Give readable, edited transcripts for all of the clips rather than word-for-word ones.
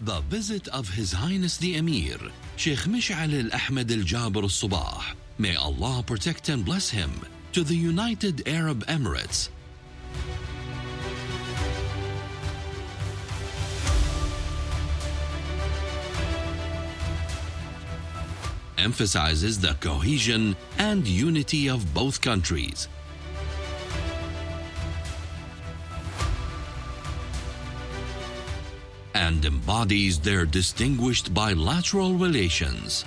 The visit of His Highness the Emir, Sheikh Mish'al al-Ahmed al-Jabr al-Sabah, may Allah protect and bless him, to the United Arab Emirates, emphasizes the cohesion and unity of both countries, and embodies their distinguished bilateral relations.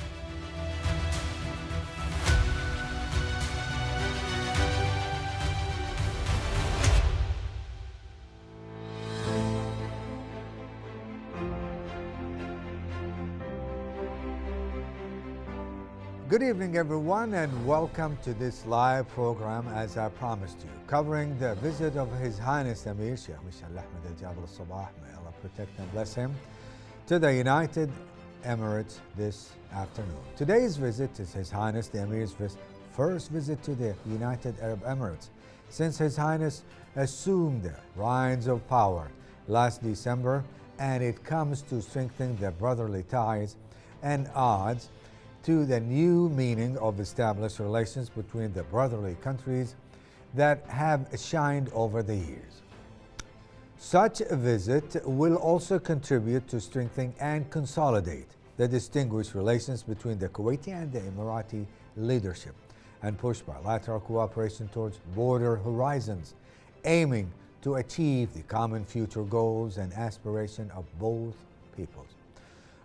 Good evening, everyone, and welcome to this live program, as I promised you, covering the visit of His Highness Emir Sheikh Mish'al al-Ahmed al-Jabr al-Sabah, may Allah protect and bless him, to the United Emirates this afternoon. Today's visit is His Highness the Emir's first visit to the United Arab Emirates since His Highness assumed the reins of power last December, and it comes to strengthen the brotherly ties and odds to the new meaning of established relations between the brotherly countries that have shined over the years. Such a visit will also contribute to strengthening and consolidate the distinguished relations between the Kuwaiti and the Emirati leadership and push bilateral cooperation towards border horizons, aiming to achieve the common future goals and aspirations of both peoples.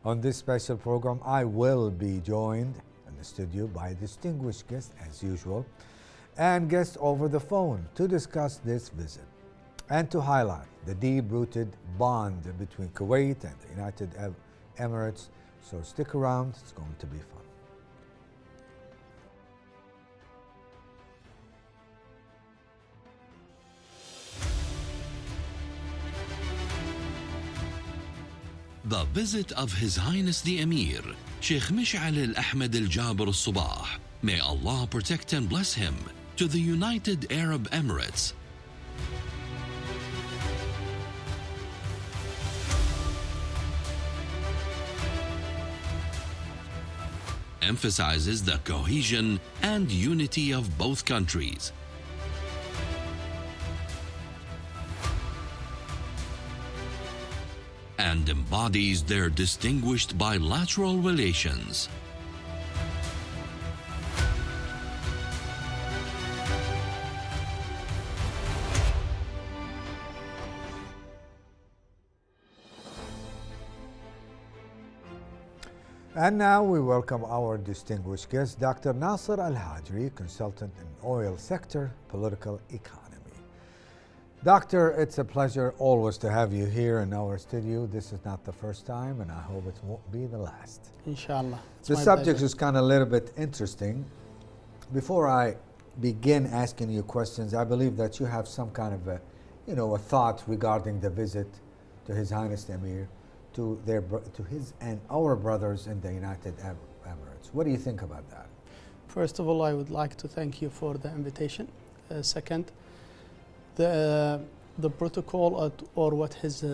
On this special program, I will be joined in the studio by a distinguished guest as usual, and guests over the phone to discuss this visit and to highlight the deep-rooted bond between Kuwait and the United Emirates. So stick around, it's going to be fun. The visit of His Highness the Emir, Sheikh Mish'al al-Ahmed al-Jabr al-Sabah, may Allah protect and bless him, to the United Arab Emirates, emphasizes the cohesion and unity of both countries, and embodies their distinguished bilateral relations. And now we welcome our distinguished guest, Dr. Nasser Al-Hajri, consultant in oil sector, political economy. Doctor, it's a pleasure always to have you here in our studio. This is not the first time, and I hope it won't be the last. Inshallah. The subject is kind of a little bit interesting. Before I begin asking you questions, I believe that you have some kind of a thought regarding the visit to His Highness the Emir, to his and our brothers in the United Arab Emirates. What do you think about that? First of all, I would like to thank you for the invitation. Second, the protocol or what His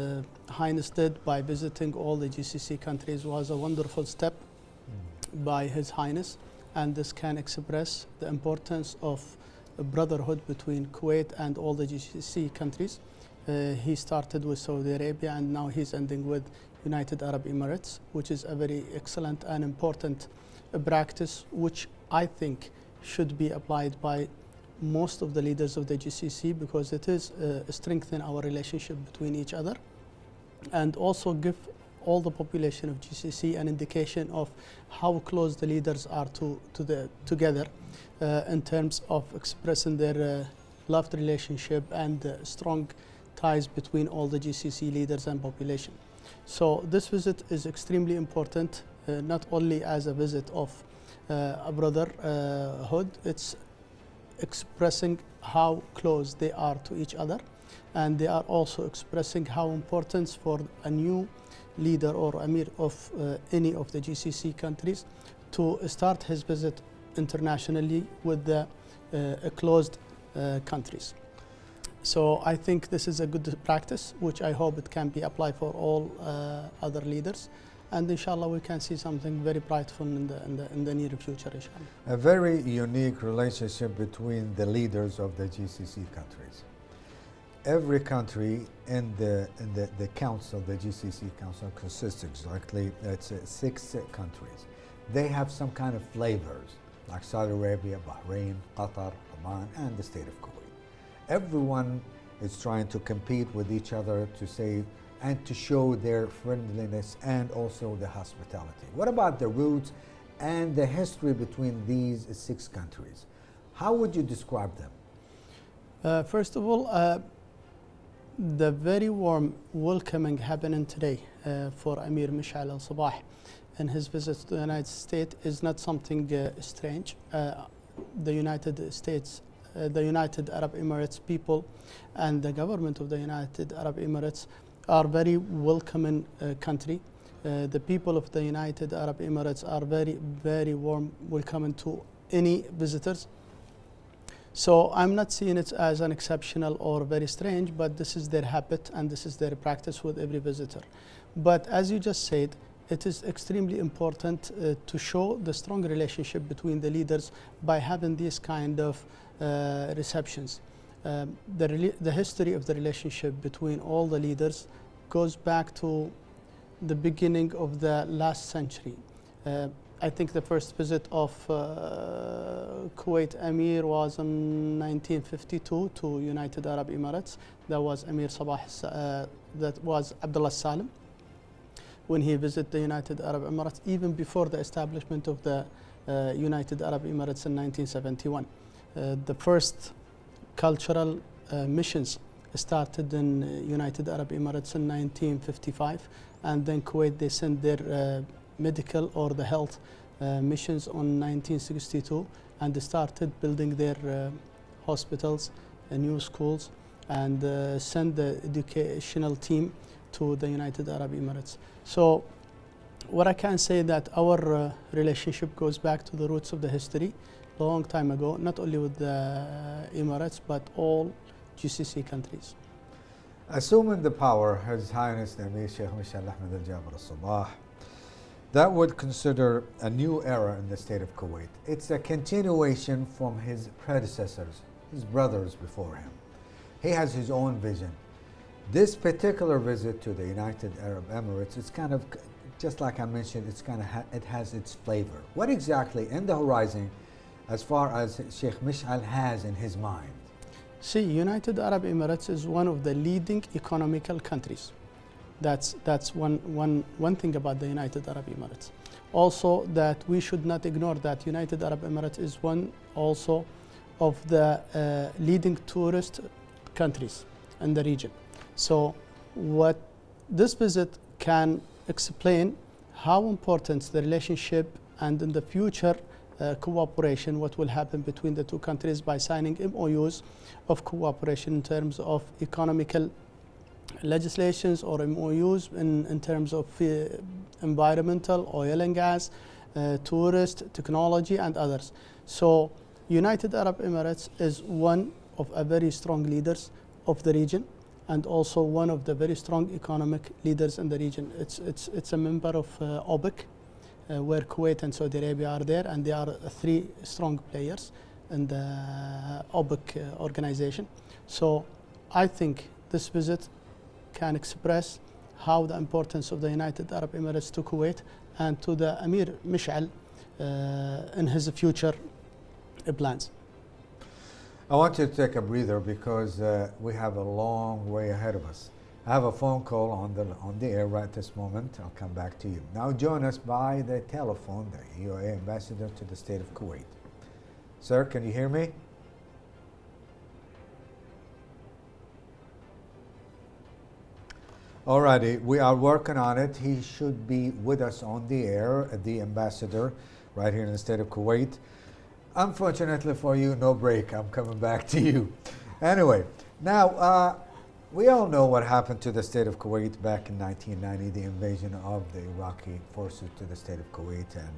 Highness did by visiting all the GCC countries was a wonderful step by His Highness, and this can express the importance of a brotherhood between Kuwait and all the GCC countries. He started with Saudi Arabia, and now he's ending with United Arab Emirates, which is a very excellent and important practice, which I think should be applied by most of the leaders of the GCC, because it is strengthen our relationship between each other, and also give all the population of GCC an indication of how close the leaders are together in terms of expressing their loved relationship and strong ties between all the GCC leaders and population. So this visit is extremely important, not only as a visit of a brotherhood, it's expressing how close they are to each other, and they are also expressing how important for a new leader or emir of any of the GCC countries to start his visit internationally with the closed countries. So I think this is a good practice, which I hope it can be applied for all other leaders. And inshallah, we can see something very brightful in the near future, inshallah. A very unique relationship between the leaders of the GCC countries. Every country in the council, the GCC council, consists exactly, it's 6 countries. They have some kind of flavors, like Saudi Arabia, Bahrain, Qatar, Oman, and the state of Kuwait. Everyone is trying to compete with each other to say and to show their friendliness and also the hospitality. What about the roots and the history between these 6 countries? How would you describe them? First of all, the very warm welcoming happening today for Amir Mish'al al-Sabah and his visit to the United States is not something strange. The United States, the United Arab Emirates people and the government of the United Arab Emirates are very welcoming country. The people of the United Arab Emirates are very warm welcoming to any visitors. So I'm not seeing it as an exceptional or very strange, but this is their habit and this is their practice with every visitor. But as you just said, it is extremely important to show the strong relationship between the leaders by having these kind of receptions. The history of the relationship between all the leaders goes back to the beginning of the last century. I think the first visit of Kuwait Emir was in 1952 to United Arab Emirates. That was Emir Sabah, that was Abdullah Salim, when he visited the United Arab Emirates, even before the establishment of the United Arab Emirates in 1971. The first cultural missions started in United Arab Emirates in 1955, and then Kuwait, they sent their medical or the health missions on 1962, and they started building their hospitals and new schools and sent the educational team to the United Arab Emirates. So what I can say that our relationship goes back to the roots of the history long time ago, not only with the Emirates but all GCC countries. Assuming the power, His Highness the Emir Sheikh Mish'al Ahmed al-Jabr al-Sabah, that would consider a new era in the state of Kuwait. It's a continuation from his predecessors, his brothers before him. He has his own vision. This particular visit to the United Arab Emirates, it's kind of, just like I mentioned, it's kind of it has its flavor. What exactly in the horizon, as far as Sheikh Mish'al has in his mind? See, United Arab Emirates is one of the leading economical countries. That's one thing about the United Arab Emirates. Also, that we should not ignore that United Arab Emirates is one also of the leading tourist countries in the region. So what this visit can explain how important the relationship and in the future cooperation, what will happen between the two countries by signing MOUs of cooperation in terms of economical legislations or MOUs in terms of environmental, oil and gas, tourist, technology and others. So United Arab Emirates is one of a very strong leaders of the region and also one of the very strong economic leaders in the region. It's a member of OPEC, where Kuwait and Saudi Arabia are there, and they are 3 strong players in the OPEC organization. So I think this visit can express how the importance of the United Arab Emirates to Kuwait and to the Emir Mish'al in his future plans. I want you to take a breather because we have a long way ahead of us. I have a phone call on the air right this moment. I'll come back to you. Now join us by the telephone, the UAE ambassador to the state of Kuwait. Sir, can you hear me? Alrighty, we are working on it. He should be with us on the air, the ambassador, right here in the state of Kuwait. Unfortunately for you, no break. I'm coming back to you. Anyway, now we all know what happened to the state of Kuwait back in 1990, the invasion of the Iraqi forces to the state of Kuwait, and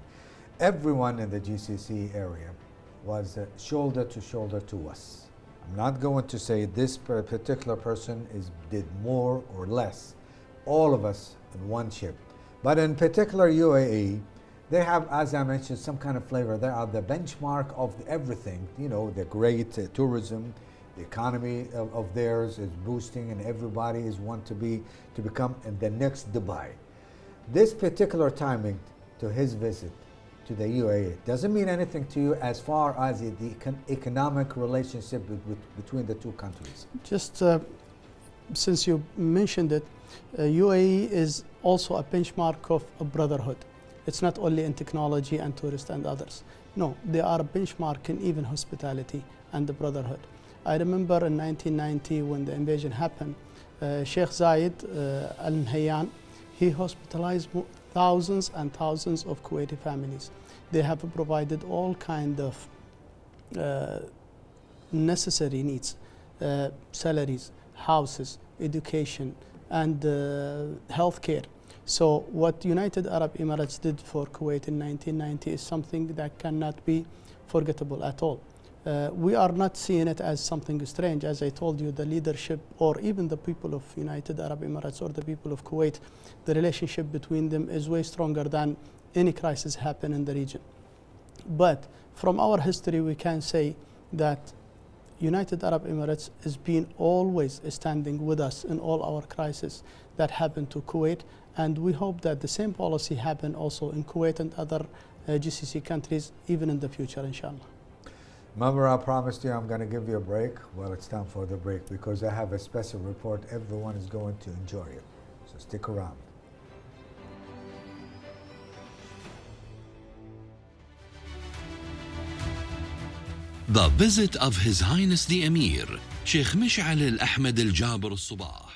everyone in the GCC area was shoulder to shoulder to us. I'm not going to say this particular person did more or less. All of us in one ship. But in particular UAE, they have, as I mentioned, some kind of flavor. They are the benchmark of everything. You know, the great tourism, the economy of theirs is boosting, and everybody is want to become the next Dubai. This particular timing to his visit to the UAE doesn't mean anything to you as far as the economic relationship between the two countries. Just since you mentioned it, UAE is also a benchmark of a brotherhood. It's not only in technology and tourists and others. No, they are a benchmark in even hospitality and the brotherhood. I remember in 1990 when the invasion happened, Sheikh Zayed Al Nahyan, he hospitalized thousands and thousands of Kuwaiti families. They have provided all kind of necessary needs, salaries, houses, education, and healthcare. So what United Arab Emirates did for Kuwait in 1990 is something that cannot be forgettable at all. We are not seeing it as something strange. As I told you, the leadership or even the people of United Arab Emirates or the people of Kuwait, the relationship between them is way stronger than any crisis happen in the region. But from our history, we can say that United Arab Emirates has been always standing with us in all our crises that happened to Kuwait, and we hope that the same policy happen also in Kuwait and other GCC countries even in the future, inshallah. Remember, I promised you I'm going to give you a break. Well, it's time for the break because I have a special report everyone is going to enjoy it. So stick around. The visit of His Highness the Emir, Sheikh Mish'al Al-Ahmed Al-Jabr Al-Subah.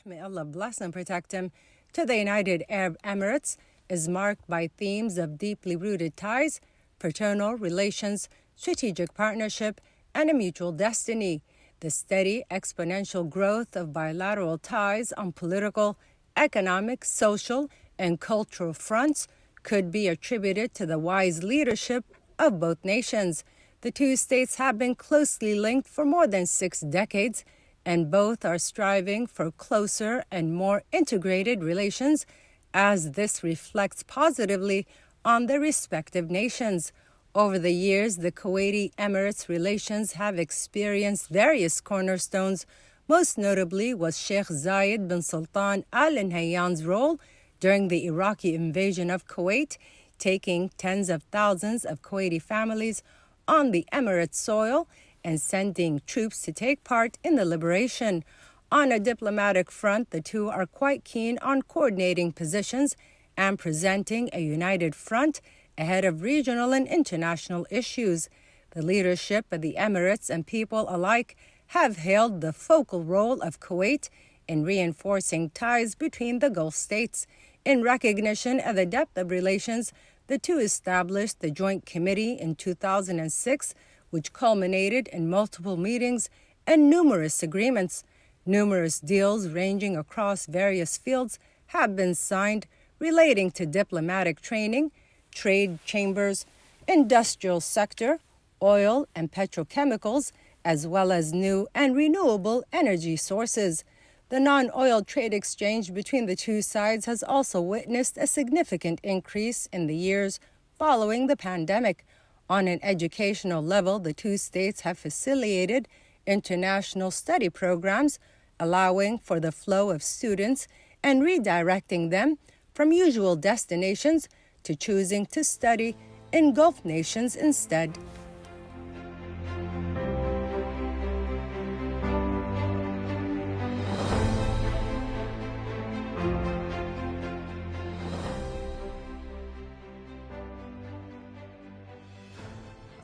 May Allah bless and protect him, to the United Arab Emirates is marked by themes of deeply rooted ties, fraternal relations, strategic partnership, and a mutual destiny. The steady exponential growth of bilateral ties on political, economic, social, and cultural fronts could be attributed to the wise leadership of both nations. The two states have been closely linked for more than 6 decades, and both are striving for closer and more integrated relations, as this reflects positively on their respective nations. Over the years, the Kuwaiti Emirates relations have experienced various cornerstones. Most notably was Sheikh Zayed bin Sultan Al Nahyan's role during the Iraqi invasion of Kuwait, taking tens of thousands of Kuwaiti families on the Emirates soil and sending troops to take part in the liberation. On a diplomatic front, the two are quite keen on coordinating positions and presenting a united front ahead of regional and international issues. The leadership of the Emirates and people alike have hailed the focal role of Kuwait in reinforcing ties between the Gulf states. In recognition of the depth of relations, the two established the Joint Committee in 2006, which culminated in multiple meetings and numerous agreements. Numerous deals ranging across various fields have been signed relating to diplomatic training, trade chambers, industrial sector, oil and petrochemicals, as well as new and renewable energy sources. The non-oil trade exchange between the two sides has also witnessed a significant increase in the years following the pandemic. On an educational level, the two states have facilitated international study programs, allowing for the flow of students and redirecting them from usual destinations to choosing to study in Gulf nations instead.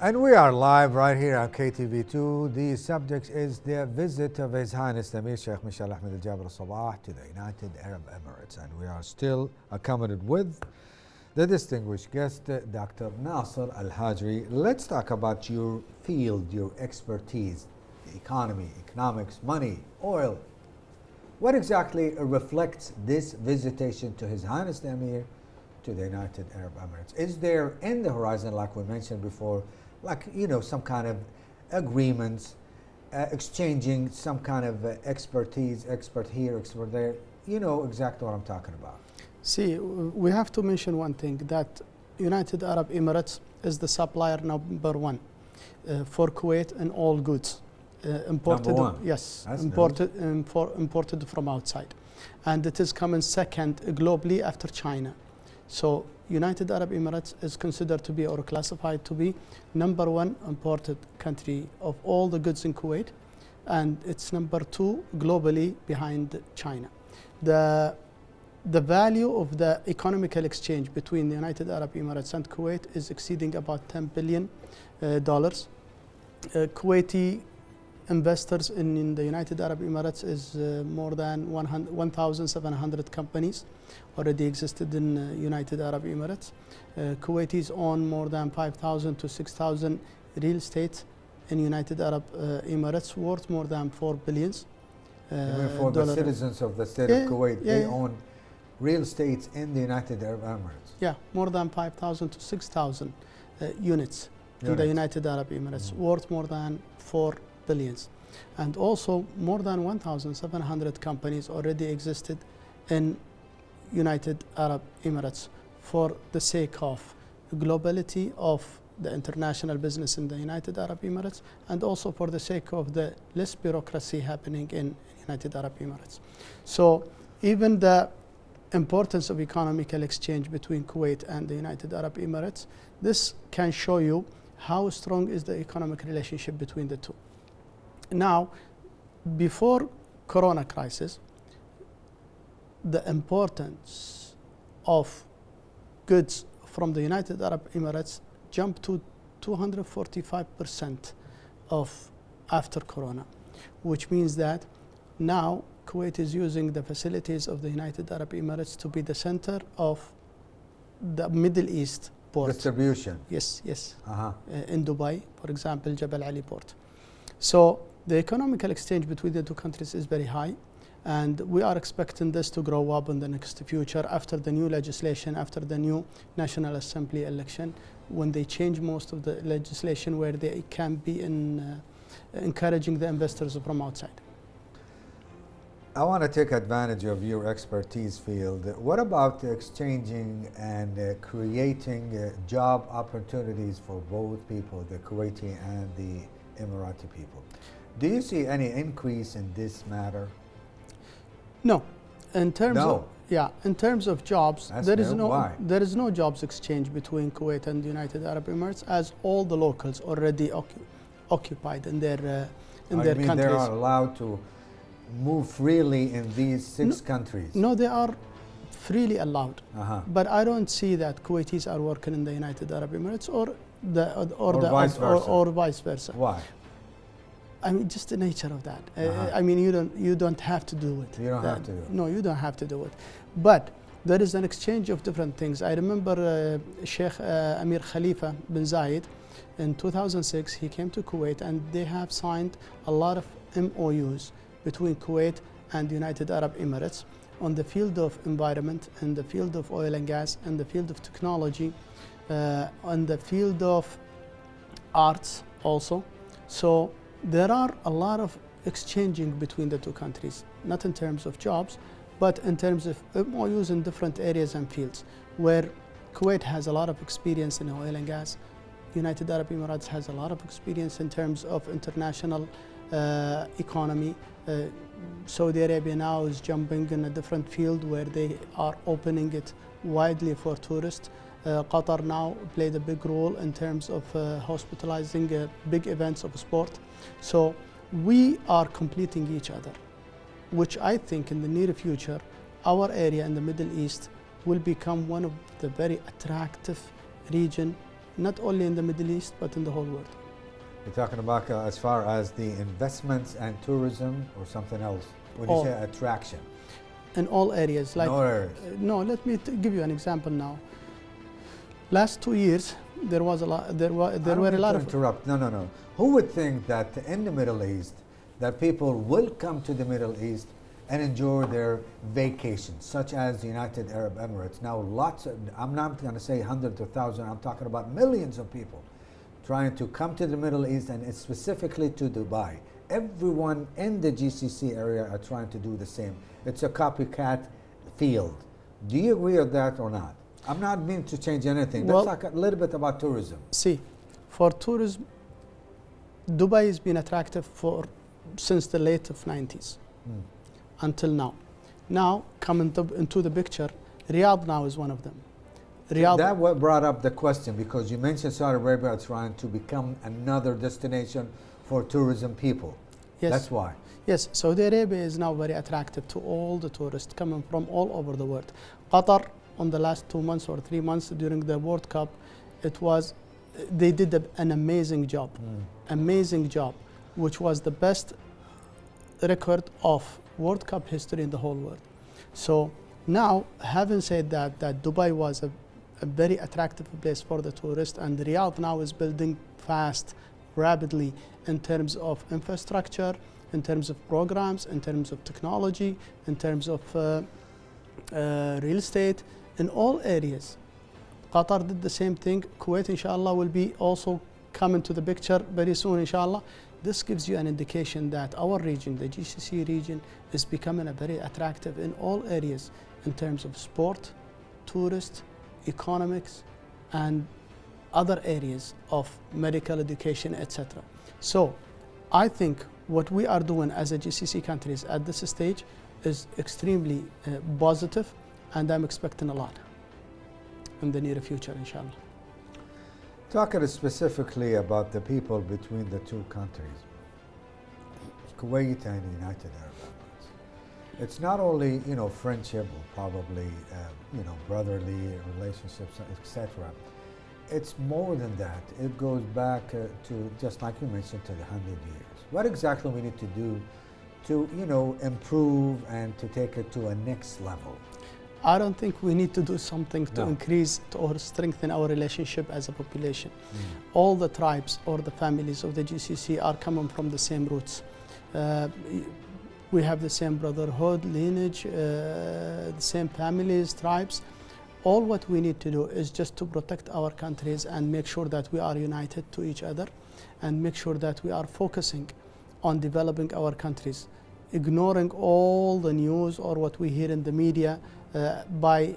And we are live right here on KTV2. The subject is the visit of His Highness the Emir Sheikh Mish'al Ahmed Al-Jabr Al-Sabah to the United Arab Emirates. And we are still accompanied with the distinguished guest, Dr. Nasser Al-Hajri. Let's talk about your field, your expertise, the economy, economics, money, oil. What exactly reflects this visitation to His Highness the Emir to the United Arab Emirates? Is there in the horizon, like we mentioned before, like, you know, some kind of agreements, exchanging some kind of expertise, expert here, expert there. You know exactly what I'm talking about. See, we have to mention one thing, that United Arab Emirates is the supplier number one for Kuwait in all goods imported. Number one. Yes, That's imported from outside, and it is coming second globally after China. So United Arab Emirates is considered to be, or classified to be, number one imported country of all the goods in Kuwait, and it's number two globally behind China. The value of the economical exchange between the United Arab Emirates and Kuwait is exceeding about $10 billion. Kuwaiti investors in the United Arab Emirates is more than 1,700 companies already existed in United Arab Emirates. Kuwaitis own more than 5,000 to 6,000 real estate in United Arab Emirates, worth more than $4 billion. For the citizens of the state of Kuwait, they own real estates in the United Arab Emirates. Yeah, more than 5,000 to 6,000 units in the United Arab Emirates, worth more than $4 billion. And also more than 1,700 companies already existed in United Arab Emirates for the sake of globality of the international business in the United Arab Emirates, and also for the sake of the less bureaucracy happening in United Arab Emirates. So even the importance of economical exchange between Kuwait and the United Arab Emirates, this can show you how strong is the economic relationship between the two. Now, before Corona crisis, the importance of goods from the United Arab Emirates jumped to 245% of after Corona, which means that now Kuwait is using the facilities of the United Arab Emirates to be the center of the Middle East port. Distribution. Yes, yes. In Dubai, for example, Jebel Ali port. So the economical exchange between the two countries is very high, and we are expecting this to grow up in the next future after the new legislation, after the new National Assembly election, when they change most of the legislation where they can be encouraging the investors from outside. I want to take advantage of your expertise field. What about exchanging and creating job opportunities for both people, the Kuwaiti and the Emirati people? Do you see any increase in this matter? No. In terms of jobs, there is no jobs exchange between Kuwait and the United Arab Emirates, as all the locals already occupied in their countries. They are allowed to move freely in these six countries? No, they are freely allowed. But I don't see that Kuwaitis are working in the United Arab Emirates or vice versa. Why? I mean, just the nature of that. I mean, you don't have to do it. You don't have to do it. No, you don't have to do it. But there is an exchange of different things. I remember Sheikh Amir Khalifa bin Zayed in 2006. He came to Kuwait, and they have signed a lot of MOUs between Kuwait and the United Arab Emirates on the field of environment, in the field of oil and gas, in the field of technology, on the field of arts also. So there are a lot of exchanging between the two countries, not in terms of jobs, but in terms of MOUs in different areas and fields, where Kuwait has a lot of experience in oil and gas. United Arab Emirates has a lot of experience in terms of international economy. Saudi Arabia now is jumping in a different field where they are opening it widely for tourists. Qatar now played a big role in terms of hospitalizing big events of sport. So we are completing each other, which I think in the near future, our area in the Middle East will become one of the very attractive region, not only in the Middle East, but in the whole world. You're talking about as far as the investments and tourism, or something else? When you say attraction? In all areas. Like, no, let me give you an example now. Last 2 years, there was a lot. There were a lot of. Interrupt. No. Who would think that in the Middle East, that people will come to the Middle East and enjoy their vacations, such as the United Arab Emirates? Now, lots of, I'm not going to say hundreds of thousands, I'm talking about millions of people trying to come to the Middle East and specifically to Dubai. Everyone in the GCC area are trying to do the same. It's a copycat field. Do you agree with that or not? I'm not meaning to change anything. Well, let's talk a little bit about tourism. See, for tourism, Dubai has been attractive since the late 90s until now. Now, coming into the picture, Riyadh now is one of them. Riyadh, that what brought up the question, because you mentioned Saudi Arabia is trying to become another destination for tourism people. Yes. That's why. Yes, Saudi Arabia is now very attractive to all the tourists coming from all over the world. Qatar, on the last 2 months or 3 months during the World Cup, they did an amazing job. Amazing job, which was the best record of World Cup history in the whole world. So now, having said that Dubai was a very attractive place for the tourist, and Riyadh now is building fast, rapidly, in terms of infrastructure, in terms of programs, in terms of technology, in terms of real estate, in all areas. Qatar did the same thing. Kuwait, inshallah, will be also coming to the picture very soon, inshallah. This gives you an indication that our region, the GCC region, is becoming a very attractive in all areas in terms of sport, tourist, economics, and other areas of medical education, etc. So I think what we are doing as a GCC countries at this stage is extremely positive, and I'm expecting a lot in the near future, inshallah. Talking specifically about the people between the two countries, Kuwait and the United Arab Emirates. It's not only, friendship or probably, brotherly relationships, etc. It's more than that. It goes back to, just like you mentioned, to the 100 years. What exactly we need to do to, improve and to take it to a next level? I don't think we need to do something to increase or strengthen our relationship as a population. All the tribes or the families of the GCC are coming from the same roots. We have the same brotherhood, lineage, the same families, tribes. All what we need to do is just to protect our countries and make sure that we are united to each other, and make sure that we are focusing on developing our countries, ignoring all the news or what we hear in the media by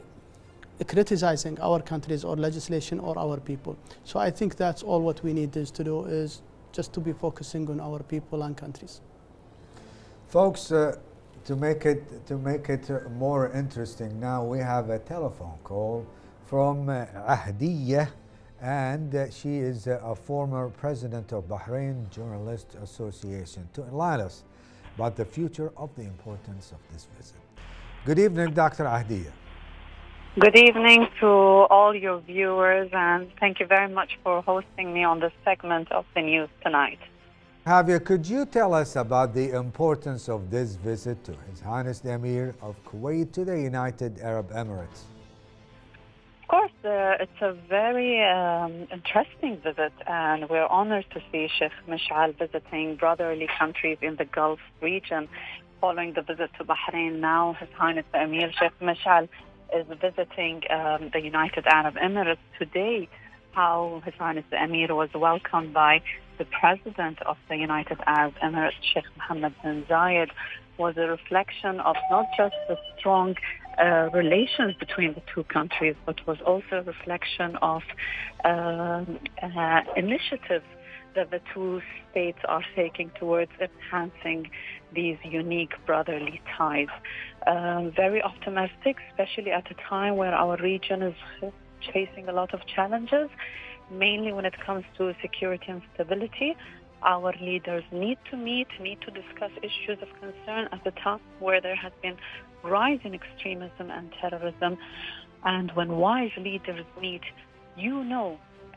criticizing our countries or legislation or our people. So I think that's all what we need to do, is just to be focusing on our people and countries. Folks, to make it more interesting, now we have a telephone call from Ahdiya, and she is a former president of Bahrain Journalist Association, to enlighten us about the future of the importance of this visit. Good evening, Dr. Ahdiya. Good evening to all your viewers, and thank you very much for hosting me on this segment of the news tonight. Javier, could you tell us about the importance of this visit to His Highness the Emir of Kuwait to the United Arab Emirates? Of course, it's a very interesting visit, and we're honored to see Sheikh Mish'al visiting brotherly countries in the Gulf region. Following the visit to Bahrain, now His Highness the Emir Sheikh Mish'al is visiting the United Arab Emirates today. How His Highness the Emir was welcomed by the President of the United Arab Emirates, Sheikh Mohammed bin Zayed, was a reflection of not just the strong relations between the two countries, but was also a reflection of initiatives that the two states are taking towards enhancing these unique brotherly ties. Very optimistic, especially at a time where our region is facing a lot of challenges, mainly when it comes to security and stability. Our leaders need to discuss issues of concern at a time where there has been rise in extremism and terrorism. And when wise leaders meet,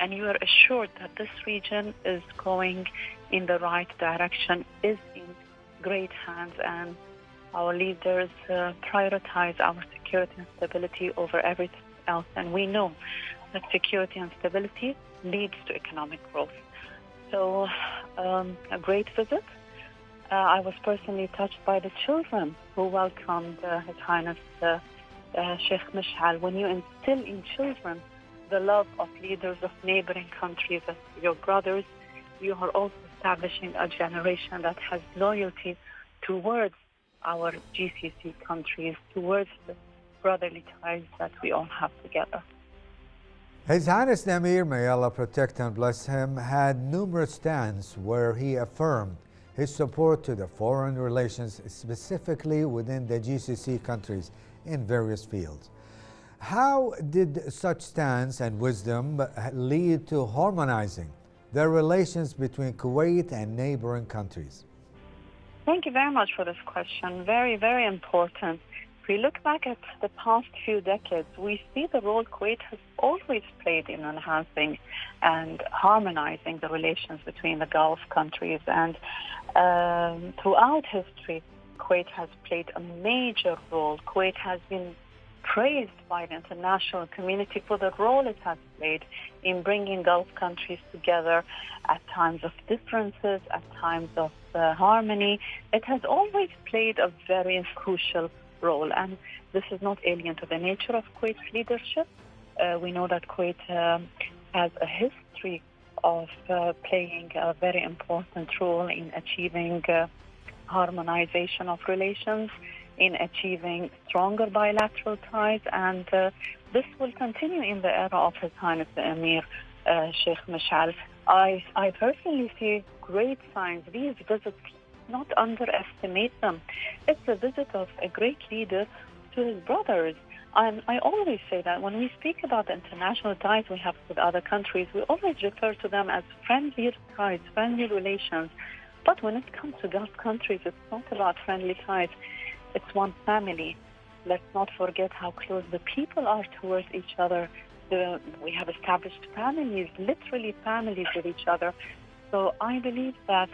and you are assured that this region is going in the right direction, is in great hands, and our leaders prioritize our security and stability over everything else. And we know that security and stability leads to economic growth. So a great visit. I was personally touched by the children who welcomed His Highness Sheikh Mish'al. When you instill in children the love of leaders of neighboring countries as your brothers, you are also establishing a generation that has loyalty towards our GCC countries, towards the brotherly ties that we all have together. His Highness the Emir, may Allah protect and bless him, had numerous stands where he affirmed his support to the foreign relations, specifically within the GCC countries in various fields. How did such stands and wisdom lead to harmonizing the relations between Kuwait and neighboring countries? Thank you very much for this question. Very, very important. If we look back at the past few decades, we see the role Kuwait has always played in enhancing and harmonizing the relations between the Gulf countries. And throughout history, Kuwait has played a major role. Kuwait has been praised by the international community for the role it has played in bringing Gulf countries together at times of differences, at times of harmony. It has always played a very crucial role, and this is not alien to the nature of Kuwait's leadership. We know that Kuwait has a history of playing a very important role in achieving harmonization of relations, in achieving stronger bilateral ties, and this will continue in the era of His Highness the Emir, Sheikh Mishal. I personally see great signs. These visits, not underestimate them. It's a visit of a great leader to his brothers. And I always say that when we speak about the international ties we have with other countries, we always refer to them as friendly ties, friendly relations. But when it comes to Gulf countries, it's not about friendly ties. It's one family. Let's not forget how close the people are towards each other. We have established families, literally families with each other. So I believe that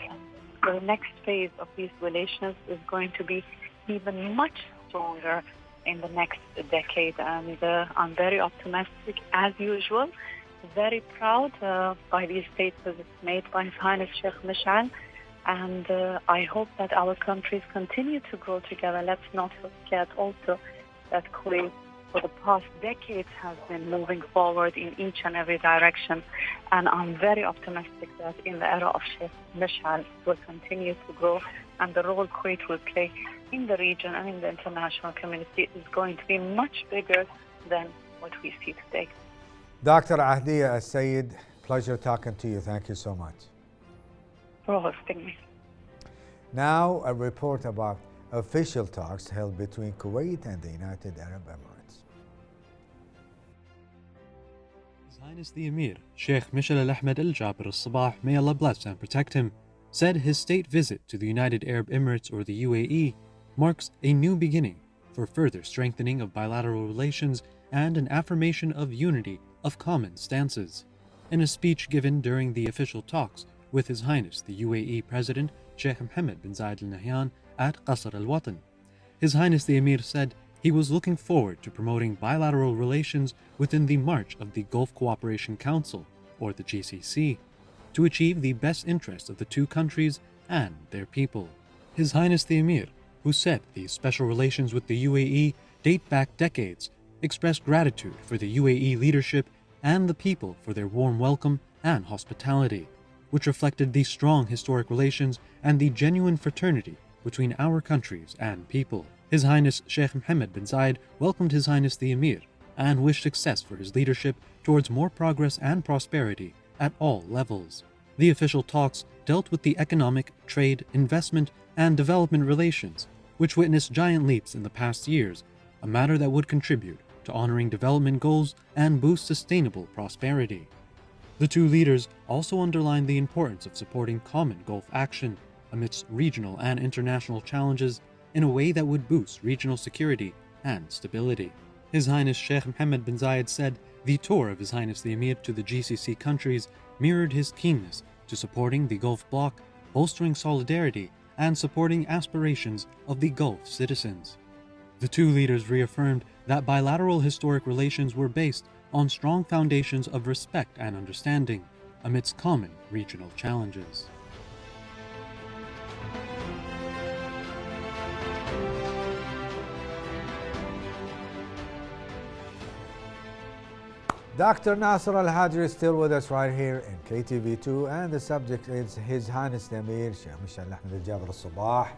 the next phase of these relations is going to be even much stronger in the next decade. And I'm very optimistic, as usual, very proud by these state visits made by His Highness Sheikh Mishal. And I hope that our countries continue to grow together. Let's not forget also that Kuwait for the past decades has been moving forward in each and every direction. And I'm very optimistic that in the era of Sheikh Mishal will continue to grow, and the role Kuwait will play in the region and in the international community is going to be much bigger than what we see today. Dr. Ahdiya As-Sayed, pleasure talking to you. Thank you so much. For hosting me. Now, a report about official talks held between Kuwait and the United Arab Emirates. His Highness the Emir, Sheikh Mishal al-Ahmed al-Jabr al-Sabah, may Allah bless and protect him, said his state visit to the United Arab Emirates, or the UAE, marks a new beginning for further strengthening of bilateral relations and an affirmation of unity of common stances. In a speech given during the official talks with His Highness the UAE President Sheikh Mohammed bin Zayed Al Nahyan at Qasr Al Watan, His Highness the Emir said he was looking forward to promoting bilateral relations within the march of the Gulf Cooperation Council, or the GCC, to achieve the best interests of the two countries and their people. His Highness the Emir, who said these special relations with the UAE date back decades, expressed gratitude for the UAE leadership and the people for their warm welcome and hospitality, which reflected the strong historic relations and the genuine fraternity between our countries and people. His Highness Sheikh Mohammed bin Zayed welcomed His Highness the Emir and wished success for his leadership towards more progress and prosperity at all levels. The official talks dealt with the economic, trade, investment, and development relations, which witnessed giant leaps in the past years, a matter that would contribute to honoring development goals and boost sustainable prosperity. The two leaders also underlined the importance of supporting common Gulf action amidst regional and international challenges in a way that would boost regional security and stability. His Highness Sheikh Mohammed bin Zayed said the tour of His Highness the Emir to the GCC countries mirrored his keenness to supporting the Gulf bloc, bolstering solidarity, and supporting aspirations of the Gulf citizens. The two leaders reaffirmed that bilateral historic relations were based on strong foundations of respect and understanding amidst common regional challenges. Dr. Nasser Al-Hajri is still with us right here in KTV2, and the subject is His Highness the Emir Sheikh Mishal Ahmed Al-Jabr Al-Sabah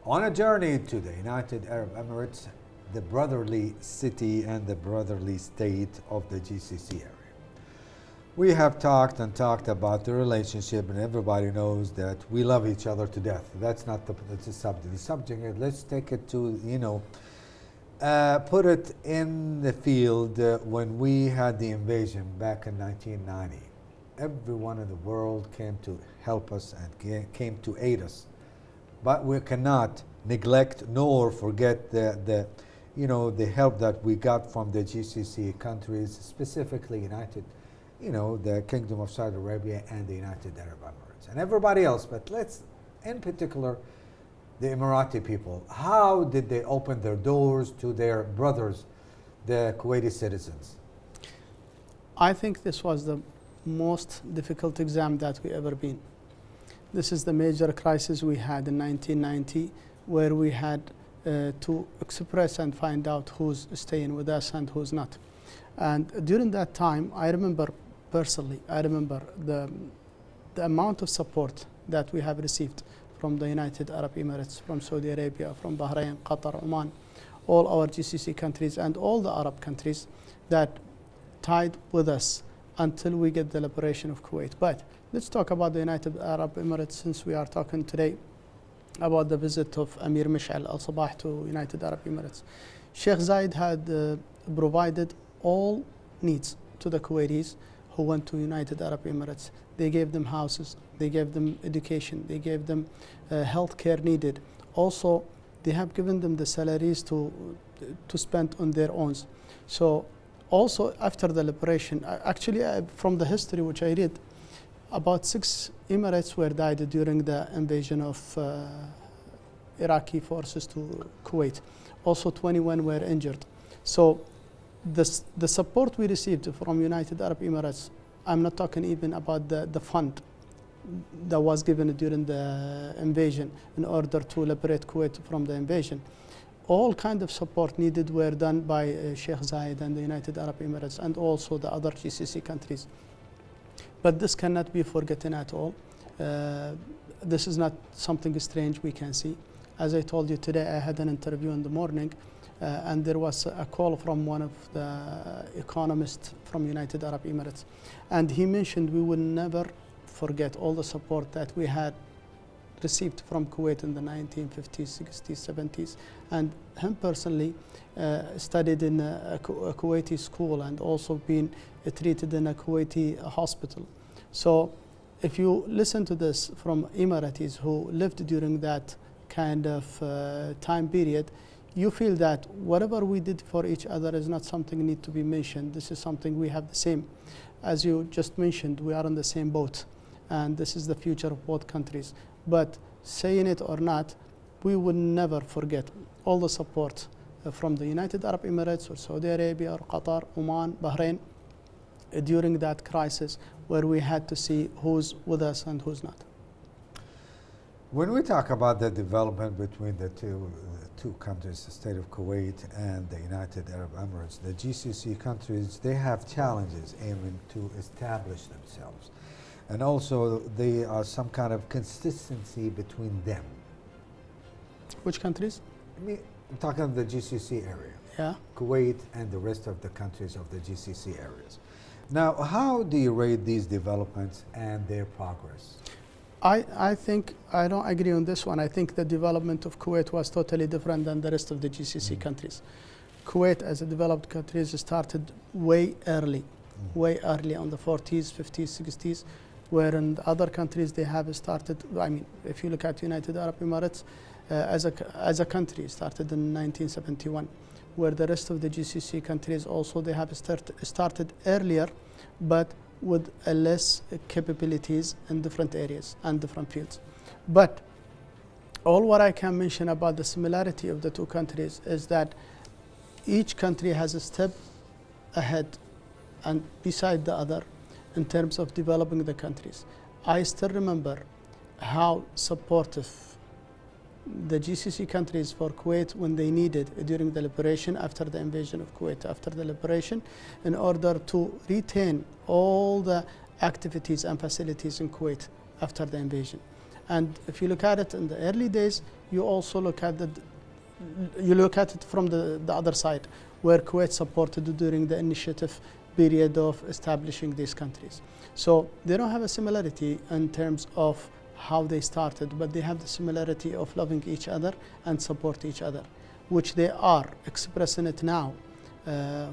on a journey to the United Arab Emirates, the brotherly city and the brotherly state of the GCC area. We have talked about the relationship, and everybody knows that we love each other to death. That's not the subject. The subject is, let's take it to, put it in the field when we had the invasion back in 1990. Everyone in the world came to help us and came to aid us. But we cannot neglect nor forget the help that we got from the GCC countries, specifically the Kingdom of Saudi Arabia and the United Arab Emirates and everybody else. But let's, in particular, the Emirati people. How did they open their doors to their brothers, the Kuwaiti citizens? I think this was the most difficult exam that we ever been. This is the major crisis we had in 1990, where we had to express and find out who's staying with us and who's not. And during that time, I remember personally, the amount of support that we have received from the United Arab Emirates, from Saudi Arabia, from Bahrain, Qatar, Oman, all our GCC countries and all the Arab countries that tied with us until we get the liberation of Kuwait. But let's talk about the United Arab Emirates, since we are talking today about the visit of Emir Mishal Al-Sabah to United Arab Emirates. Sheikh Zayed had provided all needs to the Kuwaitis who went to United Arab Emirates. They gave them houses, they gave them education, they gave them health care needed. Also, they have given them the salaries to spend on their own. So also after the liberation, actually from the history which I read, about 6 Emirates were died during the invasion of Iraqi forces to Kuwait. Also 21 were injured. So the support we received from United Arab Emirates, I'm not talking even about the fund that was given during the invasion in order to liberate Kuwait from the invasion. All kind of support needed were done by Sheikh Zayed and the United Arab Emirates and also the other GCC countries. But this cannot be forgotten at all. This is not something strange we can see. As I told you today, I had an interview in the morning and there was a call from one of the economists from United Arab Emirates. And he mentioned we will never forget all the support that we had received from Kuwait in the 1950s, 60s, 70s. And him personally studied in a Kuwaiti school and also been treated in a Kuwaiti hospital. So if you listen to this from Emiratis who lived during that kind of time period, you feel that whatever we did for each other is not something need to be mentioned. This is something we have the same. As you just mentioned, we are on the same boat, and this is the future of both countries. But saying it or not, we will never forget all the support from the United Arab Emirates or Saudi Arabia or Qatar, Oman, Bahrain during that crisis where we had to see who's with us and who's not. When we talk about the development between the two countries, the state of Kuwait and the United Arab Emirates, the GCC countries, they have challenges aiming to establish themselves. And also there are some kind of consistency between them. Which countries? I'm talking of the GCC area. Yeah. Kuwait and the rest of the countries of the GCC areas. Now, how do you rate these developments and their progress? I think I don't agree on this one. I think the development of Kuwait was totally different than the rest of the GCC countries. Kuwait, as a developed country, started way early on the 40s, 50s, 60s, where in the other countries they have started. I mean, if you look at United Arab Emirates as a country, started in 1971, where the rest of the GCC countries also they have started earlier, but with less capabilities in different areas and different fields. But all what I can mention about the similarity of the two countries is that each country has a step ahead and beside the other in terms of developing the countries. I still remember how supportive the GCC countries for Kuwait when they needed during the liberation, after the invasion of Kuwait, after the liberation, in order to retain all the activities and facilities in Kuwait after the invasion. And if you look at it in the early days, you also look at it from the other side, where Kuwait supported during the initiative period of establishing these countries. So they don't have a similarity in terms of how they started, but they have the similarity of loving each other and support each other, which they are expressing it now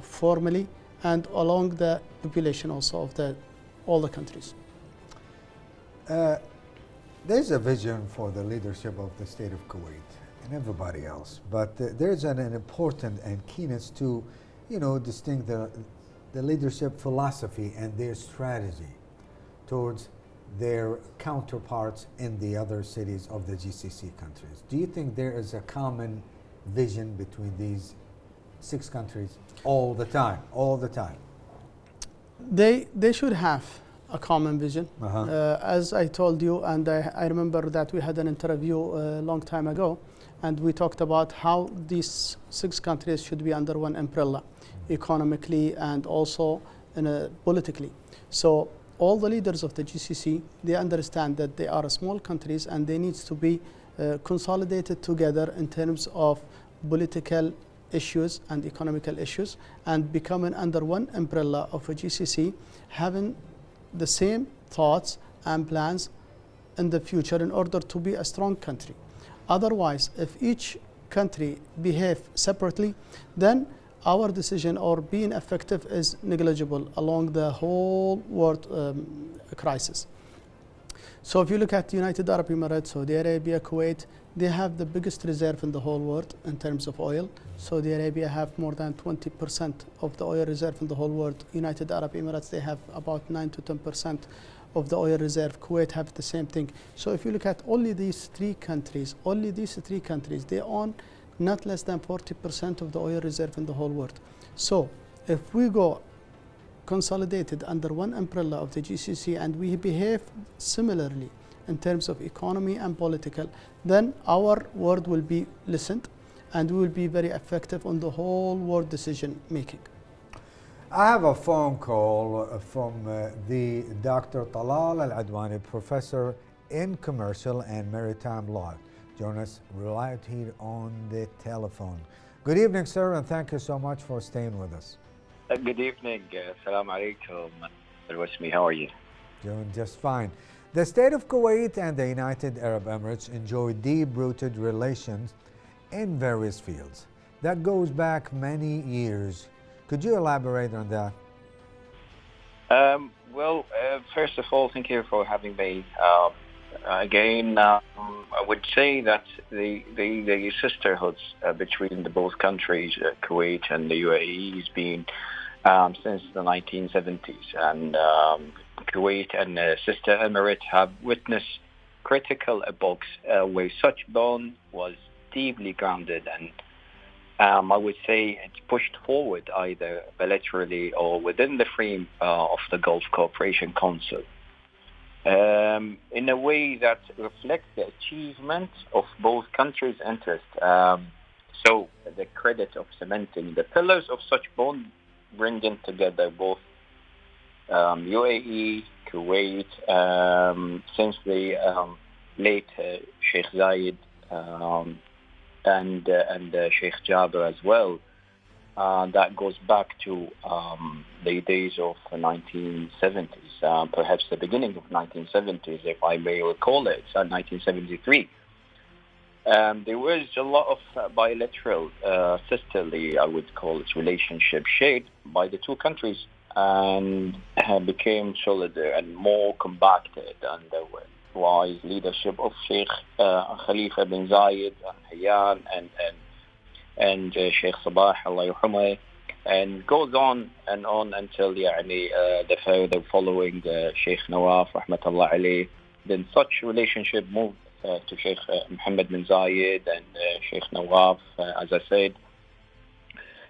formally and along the population also of all the countries. There's a vision for the leadership of the state of Kuwait and everybody else, but there's an important and keenness to, distinct the leadership philosophy and their strategy towards their counterparts in the other cities of the GCC countries. Do you think there is a common vision between these 6 countries all the time? They should have a common vision. As I told you, and I remember that we had an interview a long time ago, and we talked about how these 6 countries should be under one umbrella, economically and also politically. So all the leaders of the GCC, they understand that they are small countries and they need to be consolidated together in terms of political issues and economical issues, and becoming under one umbrella of a GCC, having the same thoughts and plans in the future in order to be a strong country. Otherwise, if each country behave separately, then our decision or being effective is negligible along the whole world crisis. So if you look at the United Arab Emirates, Saudi Arabia, Kuwait, they have the biggest reserve in the whole world in terms of oil. Saudi Arabia have more than 20% of the oil reserve in the whole world. United Arab Emirates, they have about 9 to 10% of the oil reserve. Kuwait have the same thing. So if you look at only these 3 countries, they own not less than 40% of the oil reserve in the whole world. So if we go consolidated under one umbrella of the GCC and we behave similarly in terms of economy and political, then our word will be listened and we will be very effective on the whole world decision making. I have a phone call from the Dr. Talal Al-Adwani, professor in commercial and maritime law. Join us right here on the telephone. Good evening, sir, and thank you so much for staying with us. Good evening. Assalamu alaikum. Al-Wasmi, how are you? Doing just fine. The state of Kuwait and the United Arab Emirates enjoy deep-rooted relations in various fields. That goes back many years. Could you elaborate on that? First of all, thank you for having me. Again, I would say that the sisterhoods between the both countries, Kuwait and the UAE, has been since the 1970s. And Kuwait and sister Emirates have witnessed critical epochs where such bond was deeply grounded and I would say it's pushed forward either bilaterally or within the frame of the Gulf Cooperation Council. In a way that reflects the achievement of both countries' interests. So the credit of cementing the pillars of such bond, bringing together both UAE, Kuwait, since the late Sheikh Zayed and Sheikh Jabir as well. That goes back to the days of the 1970s, perhaps the beginning of 1970s, if I may recall it, 1973. There was a lot of bilateral, sisterly, I would call it, relationship shared by the two countries and became solider and more compacted under wise leadership of Sheikh Khalifa bin Zayed and Hayyan and Sheikh Sabah, Allah yarhamah, and goes on until the further following Sheikh Nawaf, rahmatullah alayh. Then such relationship moved to Sheikh Mohammed bin Zayed and Sheikh Nawaf, as I said.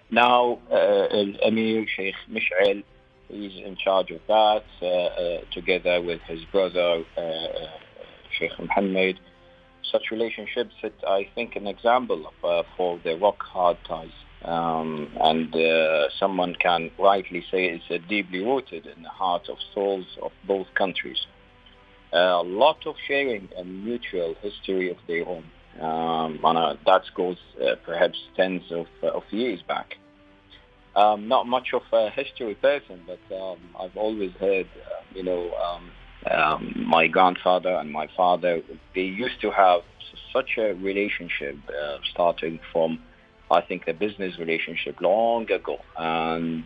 Now, Amir Sheikh Mish'al, he's in charge of that, together with his brother, Sheikh Mohammed. such relationships set, I think, an example for the rock-hard ties. And someone can rightly say it's deeply rooted in the heart of souls of both countries. A lot of sharing and mutual history of their own. That goes perhaps tens of years back. Not much of a history person, but I've always heard, my grandfather and my father, they used to have such a relationship, starting from, I think, a business relationship long ago. And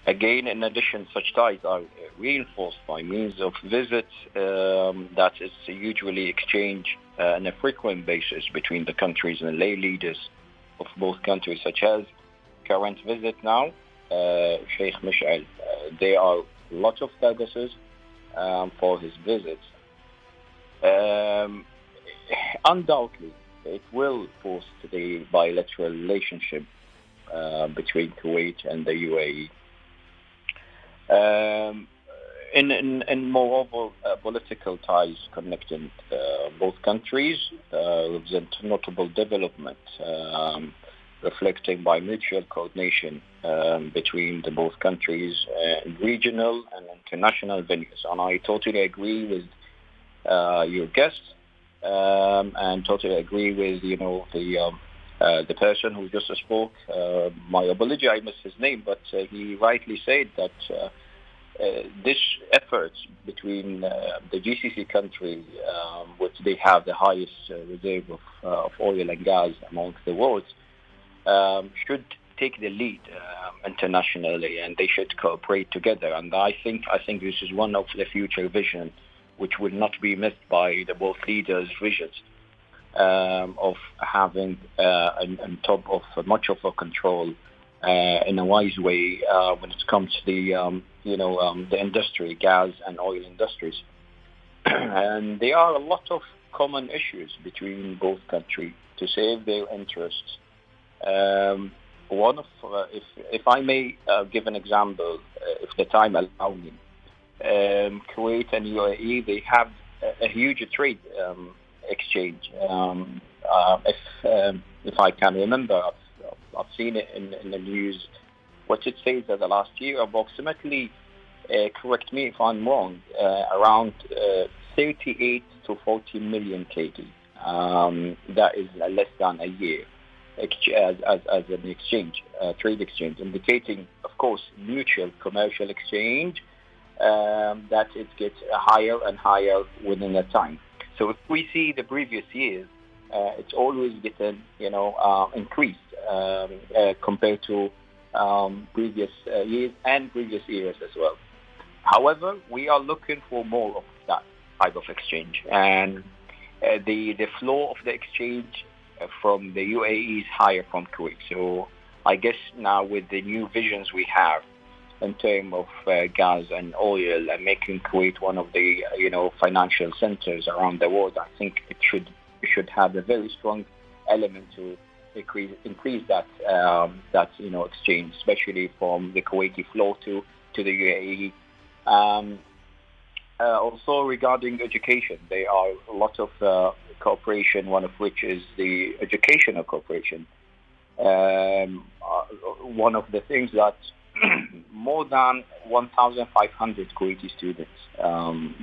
again, in addition, such ties are reinforced by means of visits that is usually exchanged on a frequent basis between the countries and lay leaders of both countries, such as current visit now, Sheikh Mish'al. There are lots of purposes for his visits. Undoubtedly, it will boost the bilateral relationship between Kuwait and the UAE. In moreover, political ties connecting both countries represent notable development, reflecting by mutual coordination between the both countries in regional and international venues. And I totally agree with your guest, and totally agree with the person who just spoke. My apology, I missed his name, but he rightly said that this effort between the GCC countries, which they have the highest reserve of oil and gas amongst the world, should take the lead internationally, and they should cooperate together. And I think this is one of the future vision, which will not be missed by the both leaders' visions of having on top of much of a control in a wise way when it comes to the industry, gas and oil industries. And there are a lot of common issues between both countries to save their interests. One of, if I may give an example, if the time allows me, Kuwait and UAE, they have a huge trade exchange. If I can remember, I've seen it in the news. What it says that the last year, approximately, correct me if I'm wrong, around 38 to 40 million KD. That is less than a year as an exchange, trade exchange, indicating, of course, mutual commercial exchange, that it gets higher and higher within a time. So if we see the previous years, it's always getting, increased compared to previous years and previous years as well. However, we are looking for more of that type of exchange, and the flow of the exchange from the UAE is higher from Kuwait. So I guess now with the new visions we have in terms of gas and oil and making Kuwait one of the financial centers around the world, I think it should have a very strong element to increase that exchange, especially from the Kuwaiti flow to the UAE. Also regarding education, there are a lot of cooperation, one of which is the educational cooperation. One of the things that more than 1,500 Kuwaiti students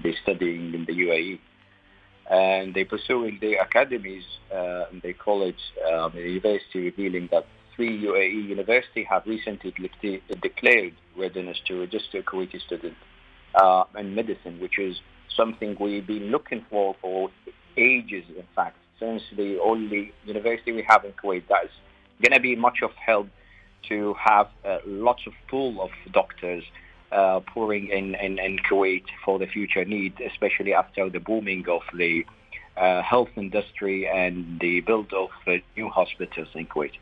they're studying in the UAE, and they're pursuing their academies and their college, the university, revealing that 3 UAE universities have recently declared readiness to register Kuwaiti students in medicine, which is something we've been looking for ages, in fact, since the only university we have in Kuwait. That is going to be much of help to have lots of pool of doctors pouring in Kuwait for the future need, especially after the booming of the health industry and the build of new hospitals in Kuwait.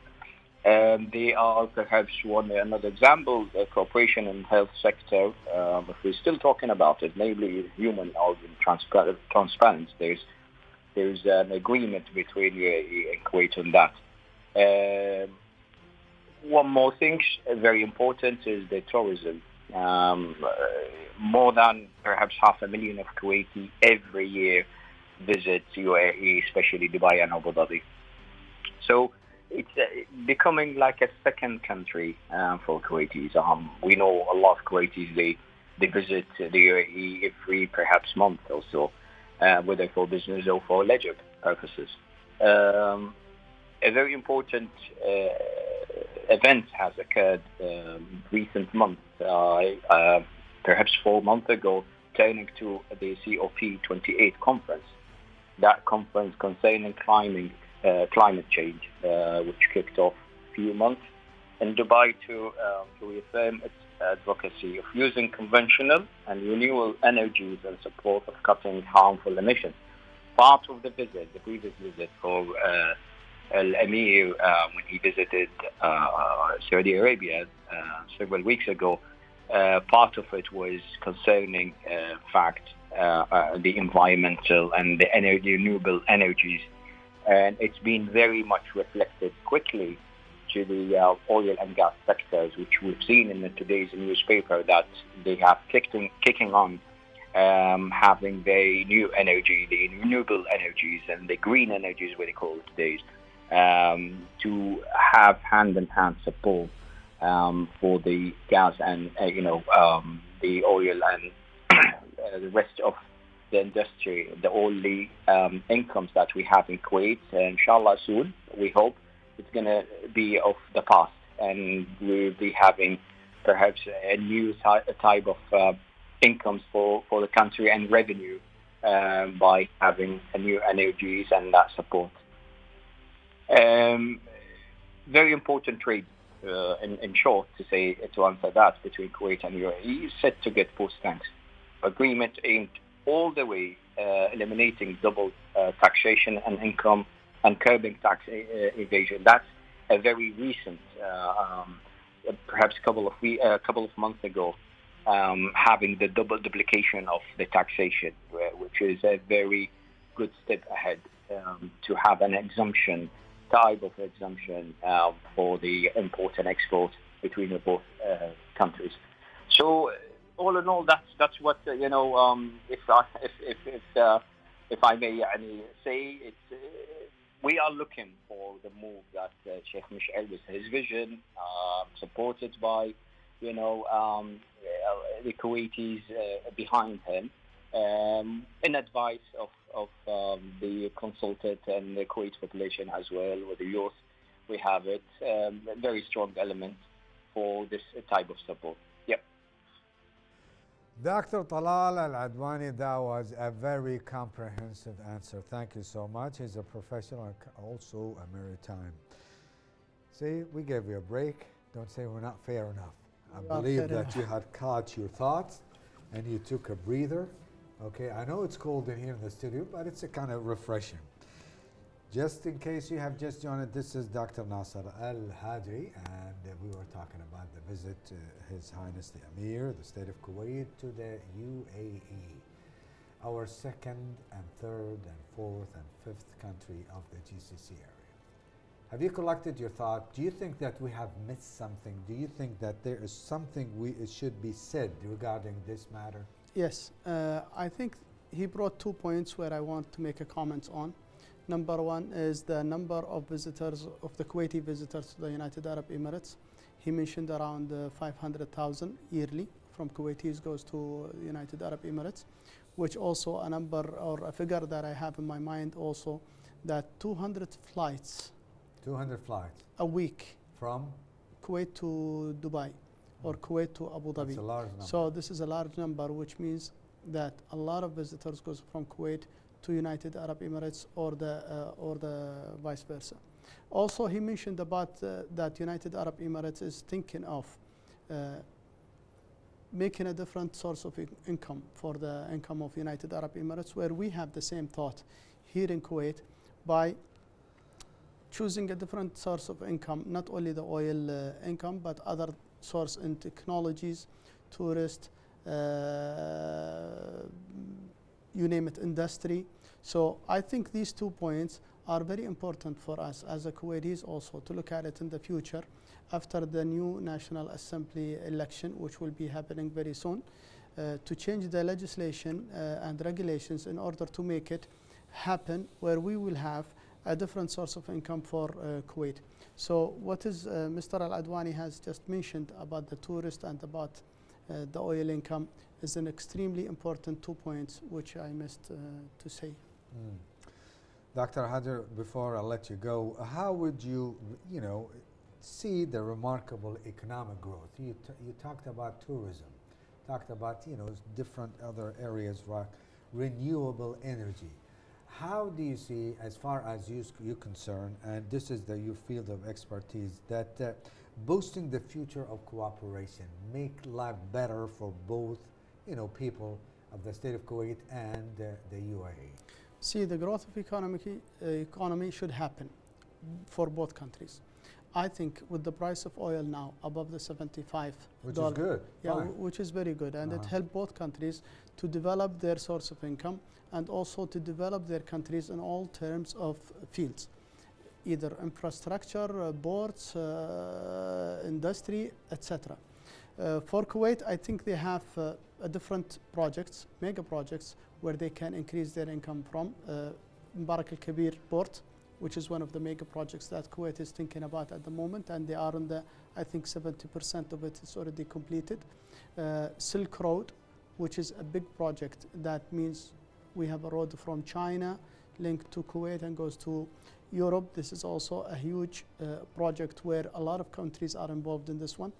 They are perhaps another example, cooperation in health sector. If we're still talking about it, namely human organ transplants, there's an agreement between UAE and Kuwait on that. One more thing, very important, is the tourism. More than perhaps 500,000 of Kuwaiti every year visit UAE, especially Dubai and Abu Dhabi. So it's becoming like a second country for Kuwaitis. We know a lot of Kuwaitis, they visit the UAE every perhaps month or so, whether for business or for leisure purposes. A very important event has occurred recent months, perhaps 4 months ago, turning to the COP28 conference. That conference concerning climate change, which kicked off a few months in Dubai to reaffirm its advocacy of using conventional and renewable energies in support of cutting harmful emissions. Part of the visit, the previous visit for Al-Emir, when he visited Saudi Arabia several weeks ago, part of it was concerning the environmental and the renewable energies. And it's been very much reflected quickly to the oil and gas sectors, which we've seen in today's newspaper that they have kicking on having the new energy, the renewable energies and the green energies, what they call it today, to have hand-in-hand support for the gas and the oil and the rest of the industry, all the incomes that we have in Kuwait. Inshallah, soon we hope it's going to be of the past, and we'll be having perhaps a new type of incomes for the country and revenue by having new energies and that support. Very important trade, in short, to answer that, between Kuwait and UAE is set to get post-tax agreement aimed all the way eliminating double taxation and income and curbing tax evasion. That's a very recent, perhaps couple of months ago, having the double duplication of the taxation, which is a very good step ahead to have an exemption, type of exemption for the import and export between the both countries. So all in all, that's what if I may say, we are looking for the move that Sheikh Mish'al with his vision, supported by the Kuwaitis behind him, in advice of the consultant and the Kuwait population as well, with the youth. We have it, a very strong element for this type of support. Yep. Dr. Talal Al-Adwani, that was a very comprehensive answer. Thank you so much. He's a professional and also a maritime. See, we gave you a break. Don't say we're not fair enough. I believe that you had caught your thoughts and you took a breather. Okay, I know it's cold in here in the studio, but it's a kind of refreshing. Just in case you have just joined, this is Dr. Nasser Al-Hadri, and we were talking about the visit to His Highness the Emir, the State of Kuwait, to the UAE, our second and third and fourth and fifth country of the GCC area. Have you collected your thought? Do you think that we have missed something? Do you think that there is something it should be said regarding this matter? Yes, I think he brought 2 points where I want to make a comment on. Number one is the number of visitors, of the Kuwaiti visitors to the United Arab Emirates. He mentioned around 500,000 yearly from Kuwaitis goes to the United Arab Emirates, which also a number or a figure that I have in my mind also, that 200 flights. 200 flights. A week. From? Kuwait to Dubai or Kuwait to Abu Dhabi. That's a large number. So this is a large number, which means that a lot of visitors goes from Kuwait to United Arab Emirates or the vice versa. Also, he mentioned about that United Arab Emirates is thinking of making a different source of income for the income of United Arab Emirates, where we have the same thought here in Kuwait by choosing a different source of income, not only the oil income, but other source in technologies, tourist, you name it, industry. So I think these 2 points are very important for us as a Kuwaitis also to look at it in the future after the new National Assembly election, which will be happening very soon, to change the legislation and regulations in order to make it happen where we will have a different source of income for Kuwait. So what is Mr. Al-Adwani has just mentioned about the tourist and about the oil income is an extremely important 2 points which I missed to say. Dr. Hajar, before I let you go, how would you, see the remarkable economic growth? You talked about tourism, talked about, different other areas like renewable energy. How do you see, as far as you're concerned, and this is your field of expertise, that boosting the future of cooperation, make life better for both, people of the state of Kuwait and the UAE? See, the growth of economy should happen for both countries. I think with the price of oil now above the $75, which is good, yeah, which is very good, and it helped both countries to develop their source of income and also to develop their countries in all terms of fields, either infrastructure, ports, industry, etc. For Kuwait, I think they have different projects, mega projects, where they can increase their income from Mbarak al-Kabir port, which is one of the mega projects that Kuwait is thinking about at the moment, and they are on the, I think 70% of it is already completed. Silk Road, which is a big project, that means we have a road from China linked to Kuwait and goes to Europe. This is also a huge project where a lot of countries are involved in this one.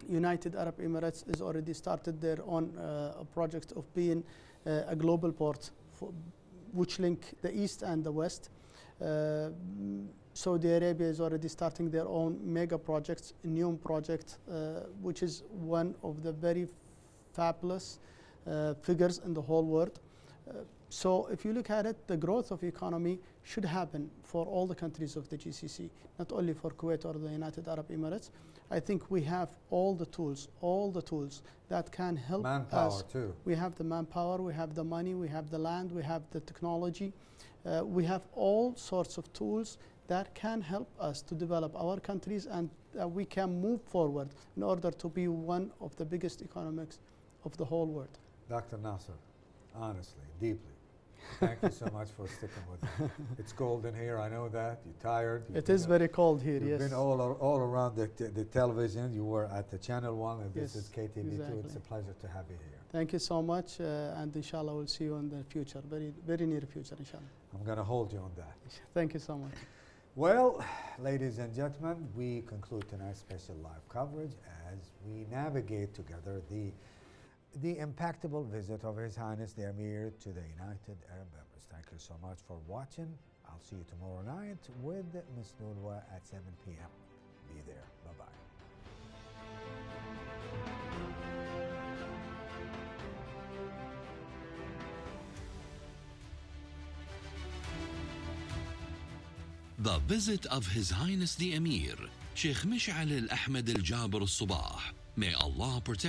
United Arab Emirates has already started their own project of being a global port which link the east and the west. Saudi Arabia is already starting their own mega projects, NEOM project, which is one of the very fabulous figures in the whole world. So if you look at it, the growth of economy should happen for all the countries of the GCC, not only for Kuwait or the United Arab Emirates. I think we have all the tools that can help us. Manpower too. We have the manpower, we have the money, we have the land, we have the technology. We have all sorts of tools that can help us to develop our countries, and we can move forward in order to be one of the biggest economics of the whole world. Dr. Nasser, honestly, deeply, thank you so much for sticking with me. It's cold in here, I know that. You're tired. It is very cold here, You've yes. been all around the television. You were at the Channel 1, and this is KTV2. Exactly. It's a pleasure to have you here. Thank you so much, and inshallah we'll see you in the future, very, very near future, inshallah. I'm going to hold you on that. Thank you so much. Well, ladies and gentlemen, we conclude tonight's special live coverage as we navigate together the impactable visit of His Highness the Emir to the United Arab Emirates. Thank you so much for watching. I'll see you tomorrow night with Ms. Nulwa at 7 p.m. Be there. Bye-bye. The visit of His Highness the Emir, Sheikh Mish'al al-Ahmed al-Jabr al-Sabah. May Allah protect